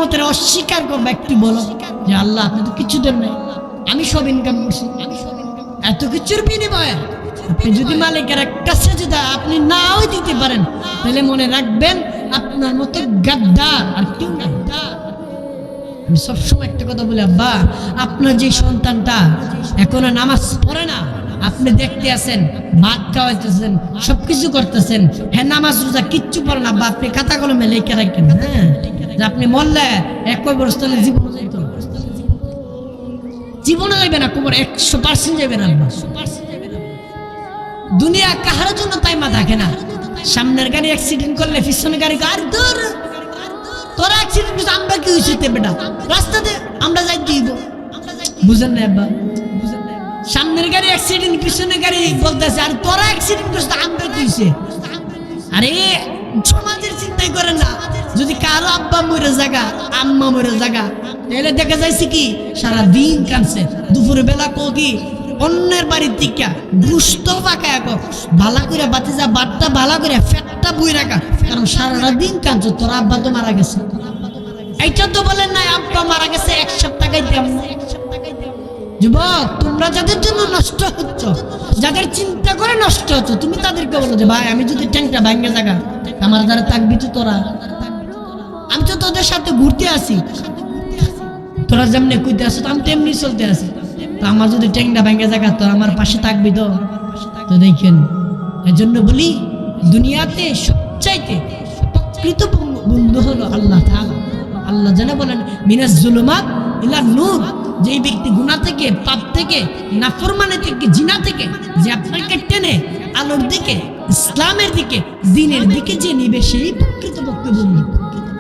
নিয়ামতের অস্বীকার করবে, একটু বলো যে আল্লাহ আপনি তো কিছু দেন নাই, আমি সব ইনকাম করছি, এত কিছুর বিনিময়ে আপনি যদি মালিকের একটা সেজদা আপনি নাও দিতে পারেন, তাহলে মনে রাখবেন আপনার মতো গাদ্দার আর কেউ নাই। আমি সবসময় একটা কথা বলি, আব্বা আপনার যে সন্তানটা এখনো নামাজ পড়ে না, আপনি দেখতে আছেন, ভাত খাওয়াইতেছেন, সবকিছু করতেছেন, হ্যাঁ নামাজ রোজা কিচ্ছু পড়ে না, আব্বা আপনি খাতা কলমে লেখা রাখেন, হ্যাঁ যে আপনি মরলে এক কবরস্থানে জীবন যাইতো, জীবনে যাইবে না, কবর 100% যাইবে না। দুনিয়া কাহার জন্য তাইমা থাকে না, সামনের গাড়ি অ্যাক্সিডেন্ট করলে পিছনের গাড়ি আর দূর তোরা অ্যাক্সিডেন্ট করছিস, আমরা কি হয়েছে বেটা, রাস্তাতে আমরা যাই দিব, বুঝেন না আব্বা? সামনের গাড়ি অ্যাক্সিডেন্ট, পিছনের গাড়ি বলতেছে আর তোরা অ্যাক্সিডেন্ট করছিস, আমরা কি হয়েছে? আরে সমাজের চিন্তাই করেন না, যদি কারো আব্বা মরে জায়গা, আম্মা মরে জায়গা, তাহলে দেখা যাইছে কি সারা দিন কানছে, দুপুরে বেলা কি অন্যের বাড়ির দিকা গুস্ত পাকায় ভালা করে বাতিজা বাটটা ভালা করে ফেটটা বই রাখা, কারণ সারা দিন কাঁদছো তোর আব্বা তো মারা গেছে। এইটা তো বলেন নাই আব্বা মারা গেছে 1 সপ্তাহে দেব। যুবক তোমরা যাদের জন্য নষ্ট হচ্ছ, যাদের চিন্তা করে নষ্ট হচ্ছ, তুমি তাদেরকে বলো যে ভাই আমি যদি ট্যাঙ্কটা ভাঙে জায়গা আমার দ্বারা থাকবি তো তোরা, আমি তো তোদের সাথে ঘুরতে আসি, তোরা যেমনি কইতে আসো আমি তেমনি চলতে আসি, তো আমার যদি ট্যাঙ্কটা ভেঙে জায়গা তো আমার পাশে থাকবি তো। তো দেখেন এর জন্য বলি দুনিয়াতে সবচাইতে প্রকৃত বন্ধু হলো আল্লাহ তাআলা। আল্লাহ জানে বলেন মিনাজ জুলুমাত ইলা নূর, যেই ব্যক্তি গুনাহ থেকে, পাপ থেকে, নাফরমানি থেকে, জিনা থেকে যে আপনাকে টেনে আলোর দিকে, ইসলামের দিকে, দ্বীনের দিকে যে নিবে সেই প্রকৃত বন্ধু।